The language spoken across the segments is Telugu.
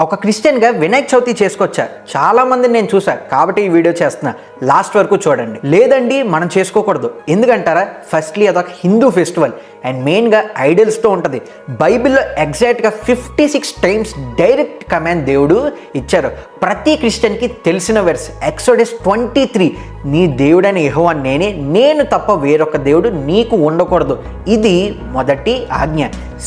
ఒక క్రిస్టియన్గా వినాయక చవితి చేసుకొచ్చా చాలామందిని నేను చూసా, కాబట్టి ఈ వీడియో చేస్తున్నా. లాస్ట్ వరకు చూడండి. లేదండి మనం చేసుకోకూడదు ఎందుకంటారా? ఫస్ట్లీ అదొక హిందూ ఫెస్టివల్ అండ్ మెయిన్గా ఐడల్స్తో ఉంటుంది. బైబిల్లో ఎగ్జాక్ట్గా 56 టైమ్స్ డైరెక్ట్ కమాండ్ దేవుడు ఇచ్చారు. ప్రతి క్రిస్టియన్కి తెలిసిన వెర్స్ ఎక్సోడస్ 23, నీ దేవుడైన యెహోవా నేనే, నేను తప్ప వేరొక దేవుడు నీకు ఉండకూడదు. ఇది మొదటి ఆజ్ఞ.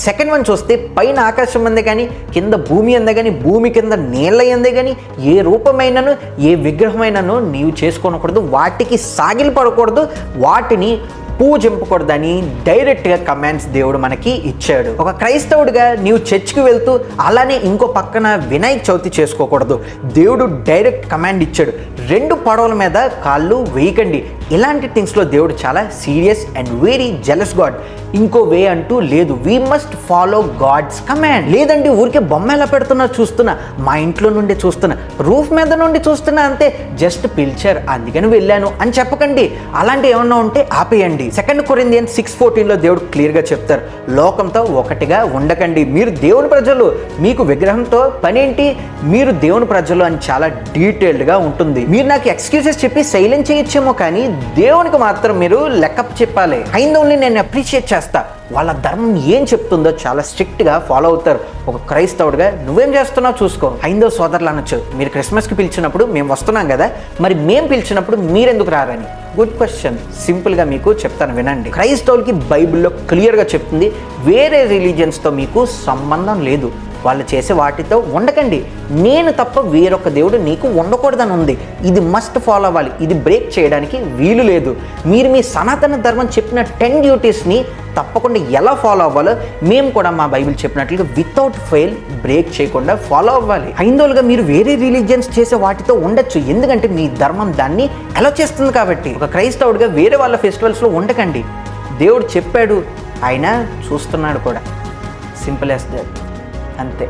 సెకండ్ వన్ చూస్తే పైన ఆకాశం అందే కానీ కింద భూమి అందే కానీ భూమి కింద నీళ్ళ అందే కానీ ఏ రూపమైనను ఏ విగ్రహమైనను నీవు చేసుకోనకూడదు, వాటికి సాగిలి పడకూడదు, వాటిని పూజింపకూడదని డైరెక్ట్గా కమాండ్స్ దేవుడు మనకి ఇచ్చాడు. ఒక క్రైస్తవుడిగా నీవు చర్చ్కి వెళ్తూ అలానే ఇంకో పక్కన వినాయక చవితి చేసుకోకూడదు. దేవుడు డైరెక్ట్ కమాండ్ ఇచ్చాడు, 2 పడవల మీద కాళ్ళు వేయకండి. ఇలాంటి థింగ్స్లో దేవుడు చాలా serious and very jealous god. ఇంకో వే అంటూ లేదు. We must follow god's command. లేదండి ఊరికే బొమ్మ ఎలా పెడుతున్నా చూస్తున్నా, మా ఇంట్లో నుండి చూస్తున్నా, రూఫ్ మీద నుండి చూస్తున్నా, అంతే జస్ట్ పిలిచారు అందుకని వెళ్ళాను అని చెప్పకండి. అలాంటి ఏమన్నా ఉంటే ఆపేయండి. 2 కొరింథియన్స్ 6:14లో దేవుడు క్లియర్గా చెప్తారు, లోకంతో ఒకటిగా ఉండకండి. మీరు దేవుని ప్రజలు, మీకు విగ్రహంతో పనేంటి, మీరు దేవుని ప్రజలు అని చాలా డీటెయిల్డ్గా ఉంటుంది. మీరు నాకు ఎక్స్క్యూజెస్ చెప్పి సైలెంట్ చేయొచ్చేమో కానీ దేవునికి మాత్రం మీరు లెక్కప్ చెప్పాలి. హైందవుల్ని నేను అప్రిషియేట్ చేస్తా, వాళ్ళ ధర్మం ఏం చెప్తుందో చాలా స్ట్రిక్ట్గా ఫాలో అవుతారు. ఒక క్రైస్తవుడిగా నువ్వేం చేస్తున్నావు చూసుకో. హైందవ సోదరులు అనొచ్చు, మీరు క్రిస్మస్కి పిలిచినప్పుడు మేము వస్తున్నాం కదా, మరి మేము పిలిచినప్పుడు మీరెందుకు రారని. Good question. సింపుల్గా మీకు చెప్తాను వినండి. క్రైస్తవులకి బైబిల్లో క్లియర్గా చెప్తుంది, వేరే రిలీజియన్స్తో మీకు సంబంధం లేదు, వాళ్ళు చేసే వాటితో ఉండకండి, నేను తప్ప వేరొక దేవుడు నీకు ఉండకూడదని ఉంది. ఇది మస్ట్ ఫాలో అవ్వాలి, ఇది బ్రేక్ చేయడానికి వీలు లేదు. మీరు మీ సనాతన ధర్మం చెప్పిన 10 డ్యూటీస్ని తప్పకుండా ఎలా ఫాలో అవ్వాలో మేము కూడా మా బైబిల్ చెప్పినట్లుగా వితౌట్ ఫెయిల్ బ్రేక్ చేయకుండా ఫాలో అవ్వాలి. హైందవులుగా మీరు వేరే రిలీజియన్స్ చేసే వాటితో ఉండొచ్చు, ఎందుకంటే మీ ధర్మం దాన్ని ఎలా చేస్తుంది కాబట్టి. ఒక క్రైస్తవుడిగా వేరే వాళ్ళ ఫెస్టివల్స్లో ఉండకండి. దేవుడు చెప్పాడు, ఆయన చూస్తున్నాడు కూడా. సింపుల్ యాస్ దట్, అంతే.